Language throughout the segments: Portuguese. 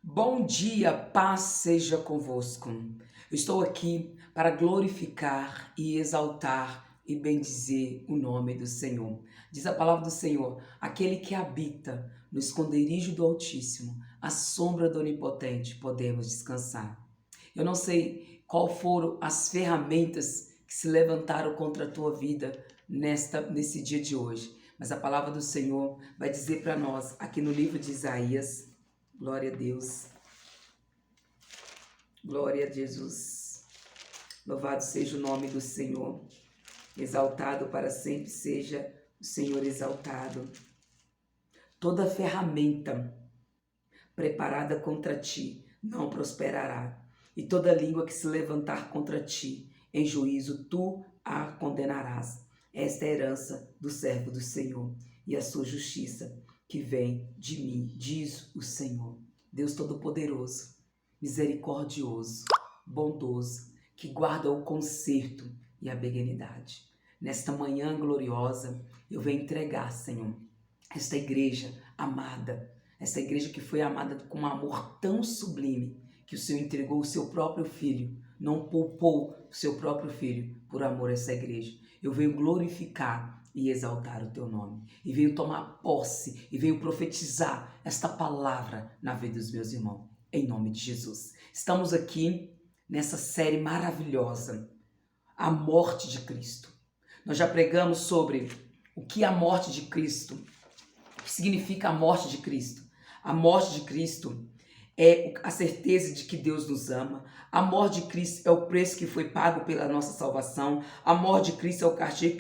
Bom dia, paz seja convosco. Eu estou aqui para glorificar e exaltar e bendizer o nome do Senhor. Diz a palavra do Senhor: aquele que habita no esconderijo do Altíssimo, à sombra do Onipotente, podemos descansar. Eu não sei qual foram as ferramentas que se levantaram contra a tua vida nesse dia de hoje, mas a palavra do Senhor vai dizer para nós, aqui no livro de Isaías. Glória a Deus. Glória a Jesus. Louvado seja o nome do Senhor. Exaltado para sempre seja o Senhor exaltado. Toda ferramenta preparada contra ti não prosperará. E toda língua que se levantar contra ti em juízo, tu a condenarás. Esta é a herança do servo do Senhor e a sua justiça que vem de mim, diz o Senhor. Deus Todo-Poderoso, misericordioso, bondoso, que guarda o conserto e a benignidade. Nesta manhã gloriosa, eu venho entregar, Senhor, esta igreja amada, essa igreja que foi amada com um amor tão sublime, que o Senhor entregou o seu próprio Filho, não poupou o seu próprio Filho por amor a essa igreja. Eu venho glorificar e exaltar o teu nome. E venho tomar posse e venho profetizar esta palavra na vida dos meus irmãos. Em nome de Jesus. Estamos aqui nessa série maravilhosa, a morte de Cristo. Nós já pregamos sobre o que é a morte de Cristo, o que significa a morte de Cristo. A morte de Cristo é a certeza de que Deus nos ama. A morte de Cristo é o preço que foi pago pela nossa salvação. A morte de Cristo é o castigo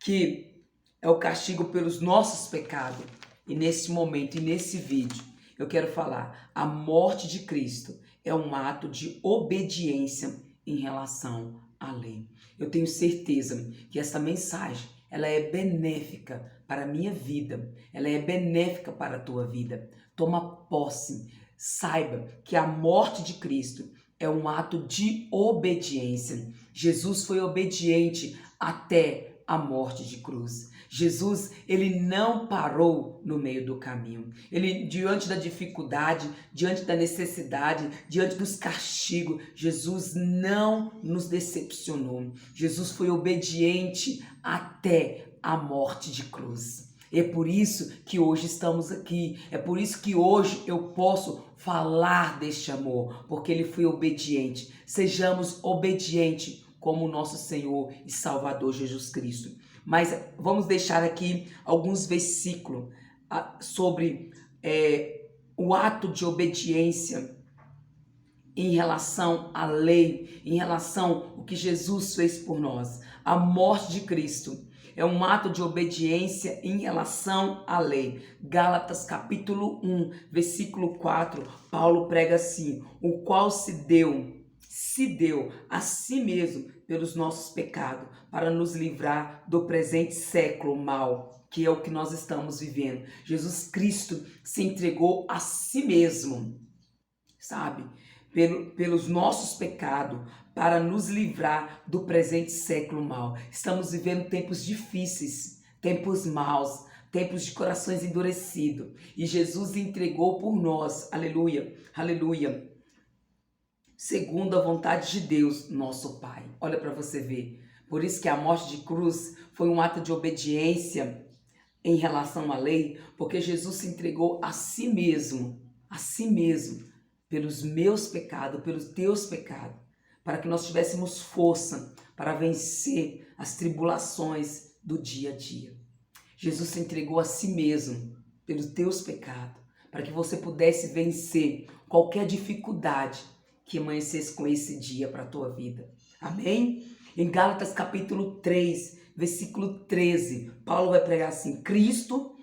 que é o castigo pelos nossos pecados. E nesse momento e nesse vídeo eu quero falar, a morte de Cristo é um ato de obediência em relação à lei. Eu tenho certeza que essa mensagem ela é benéfica para a minha vida, ela é benéfica para a tua vida. Toma posse, saiba que a morte de Cristo é um ato de obediência. Jesus foi obediente até a morte de cruz. Jesus, ele não parou no meio do caminho. Ele, diante da dificuldade, diante da necessidade, diante dos castigos, Jesus não nos decepcionou. Jesus foi obediente até a morte de cruz. É por isso que hoje estamos aqui. É por isso que hoje eu posso falar deste amor, porque ele foi obediente. Sejamos obedientes como o nosso Senhor e Salvador Jesus Cristo. Mas vamos deixar aqui alguns versículos sobre o ato de obediência em relação à lei, em relação ao que Jesus fez por nós. A morte de Cristo é um ato de obediência em relação à lei. Gálatas capítulo 1, versículo 4, Paulo prega assim: o qual se deu a si mesmo pelos nossos pecados, para nos livrar do presente século mau, que é o que nós estamos vivendo. Jesus Cristo se entregou a si mesmo, sabe? Pelos nossos pecados, para nos livrar do presente século mau. Estamos vivendo tempos difíceis, tempos maus, tempos de corações endurecidos. E Jesus entregou por nós, aleluia, aleluia, segundo a vontade de Deus, nosso Pai. Olha para você ver. Por isso que a morte de cruz foi um ato de obediência em relação à lei, porque Jesus se entregou a si mesmo, pelos meus pecados, pelos teus pecados, para que nós tivéssemos força para vencer as tribulações do dia a dia. Jesus se entregou a si mesmo pelos teus pecados, para que você pudesse vencer qualquer dificuldade que amanhecesse com esse dia para a tua vida. Amém? Em Gálatas capítulo 3, versículo 13, Paulo vai pregar assim: Cristo,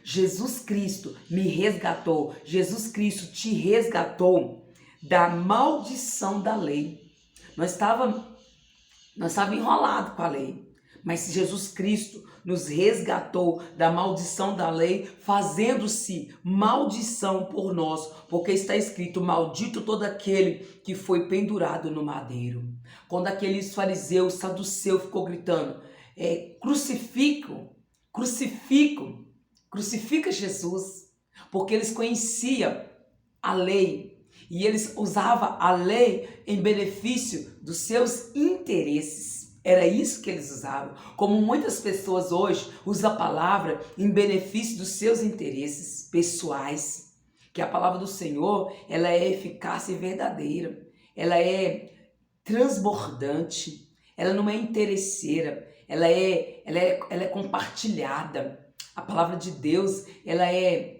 Jesus Cristo me resgatou. Jesus Cristo te resgatou da maldição da lei. Nós estava enrolado com a lei, mas Jesus Cristo nos resgatou da maldição da lei, fazendo-se maldição por nós, porque está escrito: maldito todo aquele que foi pendurado no madeiro. Quando aqueles fariseus, saduceus ficou gritando: crucifica Jesus, porque eles conheciam a lei. E eles usavam a lei em benefício dos seus interesses. Era isso que eles usavam. Como muitas pessoas hoje usam a palavra em benefício dos seus interesses pessoais. Que a palavra do Senhor, ela é eficaz e verdadeira. Ela é transbordante. Ela não é interesseira. Ela é compartilhada. A palavra de Deus, ela é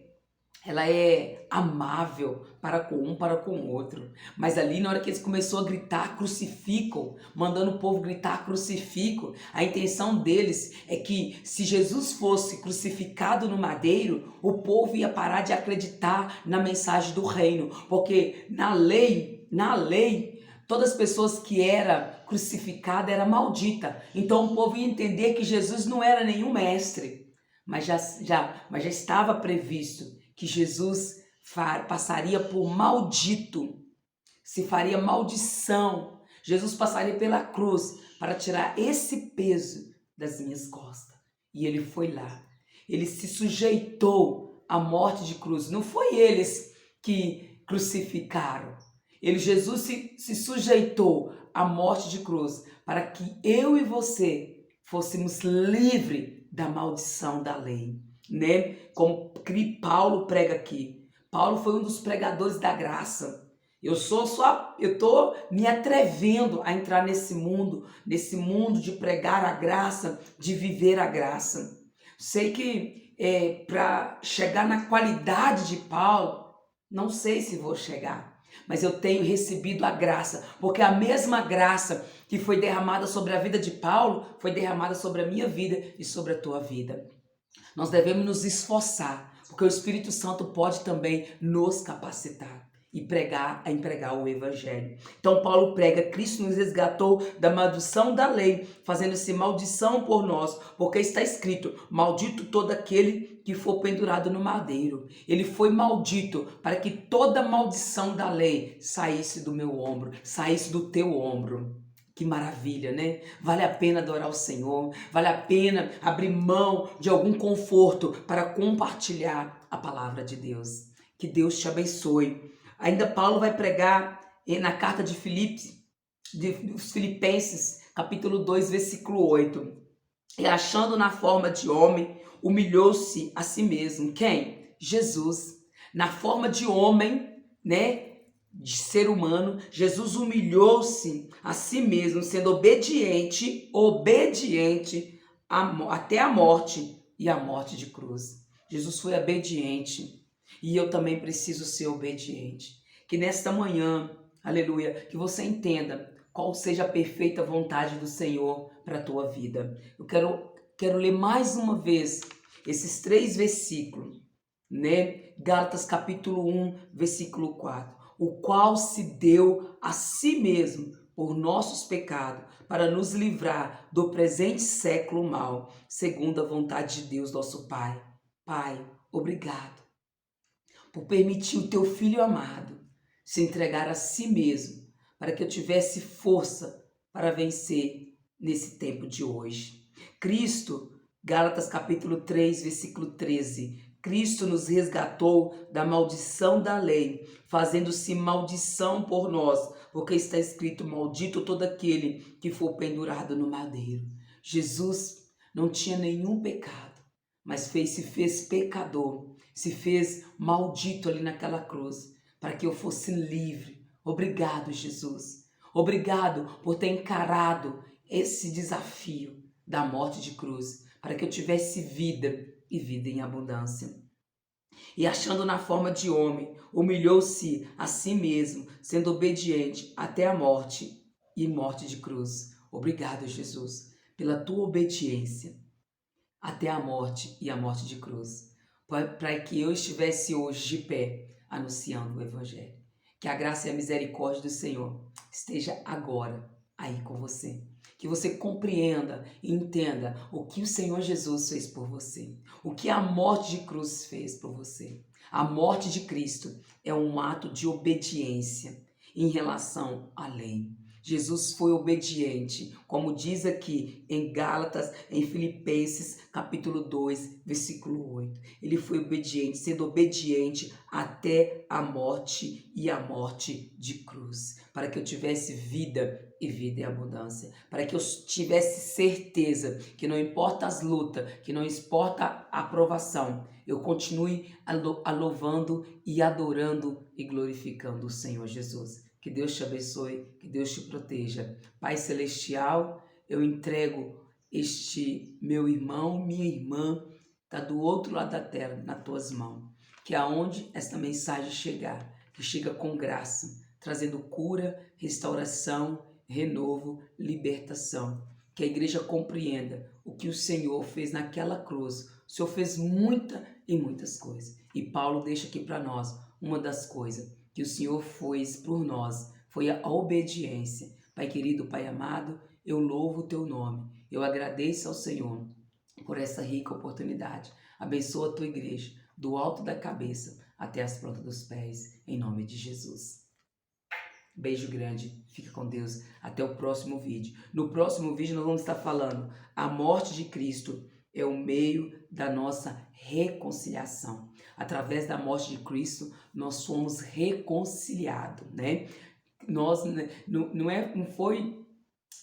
amável para com um, para com o outro. Mas ali, na hora que eles começaram a gritar, crucificam, mandando o povo gritar, crucificam, a intenção deles é que se Jesus fosse crucificado no madeiro, o povo ia parar de acreditar na mensagem do reino. Porque na lei, todas as pessoas que eram crucificadas eram malditas. Então o povo ia entender que Jesus não era nenhum mestre, mas já estava previsto que Jesus passaria por maldito, se faria maldição. Jesus passaria pela cruz para tirar esse peso das minhas costas. E ele foi lá. Ele se sujeitou à morte de cruz. Não foi eles que crucificaram. Jesus se sujeitou à morte de cruz para que eu e você fôssemos livres da maldição da lei, né? Como Paulo prega aqui. Paulo foi um dos pregadores da graça. Eu tô me atrevendo a entrar nesse mundo de pregar a graça, de viver a graça. Sei que para chegar na qualidade de Paulo, não sei se vou chegar, mas eu tenho recebido a graça, porque a mesma graça que foi derramada sobre a vida de Paulo foi derramada sobre a minha vida e sobre a tua vida. Nós devemos nos esforçar, porque o Espírito Santo pode também nos capacitar e empregar o Evangelho. Então Paulo prega, Cristo nos resgatou da maldição da lei, fazendo-se maldição por nós, porque está escrito, maldito todo aquele que for pendurado no madeiro. Ele foi maldito para que toda maldição da lei saísse do meu ombro, saísse do teu ombro. Que maravilha, né? Vale a pena adorar o Senhor, vale a pena abrir mão de algum conforto para compartilhar a palavra de Deus. Que Deus te abençoe. Ainda Paulo vai pregar na carta de Filipenses, capítulo 2, versículo 8. E achando na forma de homem, humilhou-se a si mesmo. Quem? Jesus. Na forma de homem, né? De ser humano, Jesus humilhou-se a si mesmo, sendo obediente até a morte e a morte de cruz. Jesus foi obediente e eu também preciso ser obediente. Que nesta manhã, aleluia, que você entenda qual seja a perfeita vontade do Senhor para a tua vida. Eu quero ler mais uma vez esses 3 versículos, né? Gálatas capítulo 1, versículo 4. O qual se deu a si mesmo por nossos pecados, para nos livrar do presente século mal, segundo a vontade de Deus, nosso Pai. Pai, obrigado por permitir o teu Filho amado se entregar a si mesmo, para que eu tivesse força para vencer nesse tempo de hoje. Cristo, Gálatas capítulo 3, versículo 13, Cristo nos resgatou da maldição da lei, fazendo-se maldição por nós, porque está escrito, maldito todo aquele que for pendurado no madeiro. Jesus não tinha nenhum pecado, mas se fez pecador, se fez maldito ali naquela cruz, para que eu fosse livre. Obrigado, Jesus. Obrigado por ter encarado esse desafio da morte de cruz, para que eu tivesse vida e vida em abundância. E achando na forma de homem, humilhou-se a si mesmo, sendo obediente até a morte e morte de cruz. Obrigado, Jesus, pela tua obediência até a morte e a morte de cruz, para que eu estivesse hoje de pé anunciando o Evangelho. Que a graça e a misericórdia do Senhor esteja agora aí com você. Que você compreenda e entenda o que o Senhor Jesus fez por você. O que a morte de cruz fez por você. A morte de Cristo é um ato de obediência em relação à lei. Jesus foi obediente, como diz aqui em Gálatas, em Filipenses, capítulo 2, versículo 8. Ele foi obediente, sendo obediente até a morte e a morte de cruz, para que eu tivesse vida e vida em abundância, para que eu tivesse certeza que não importa as lutas, que não importa a provação, eu continue louvando e adorando e glorificando o Senhor Jesus. Que Deus te abençoe, que Deus te proteja. Pai Celestial, eu entrego este meu irmão, minha irmã, está do outro lado da terra, nas tuas mãos. Que aonde esta mensagem chegar, que chega com graça, trazendo cura, restauração, renovo, libertação. Que a igreja compreenda o que o Senhor fez naquela cruz. O Senhor fez muitas coisas. E Paulo deixa aqui para nós uma das coisas que o Senhor fez por nós, foi a obediência. Pai querido, Pai amado, eu louvo o teu nome. Eu agradeço ao Senhor por essa rica oportunidade. Abençoa a tua igreja, do alto da cabeça até as plantas dos pés, em nome de Jesus. Beijo grande, fica com Deus, até o próximo vídeo. No próximo vídeo nós vamos estar falando a morte de Cristo é o meio da nossa reconciliação. Através da morte de Cristo nós somos reconciliados, né? Nós não foi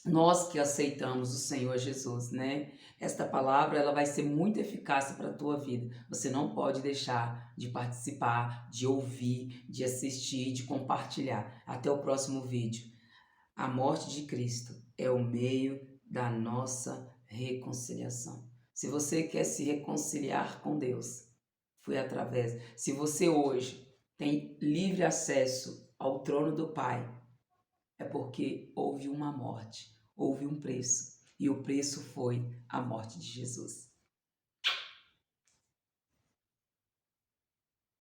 nós que aceitamos o Senhor Jesus, né? Esta palavra ela vai ser muito eficaz para a tua vida. Você não pode deixar de participar, de ouvir, de assistir, de compartilhar. Até o próximo vídeo. A morte de Cristo é o meio da nossa reconciliação. Se você quer se reconciliar com Deus, foi através. Se você hoje tem livre acesso ao trono do Pai, é porque houve uma morte, houve um preço, e o preço foi a morte de Jesus.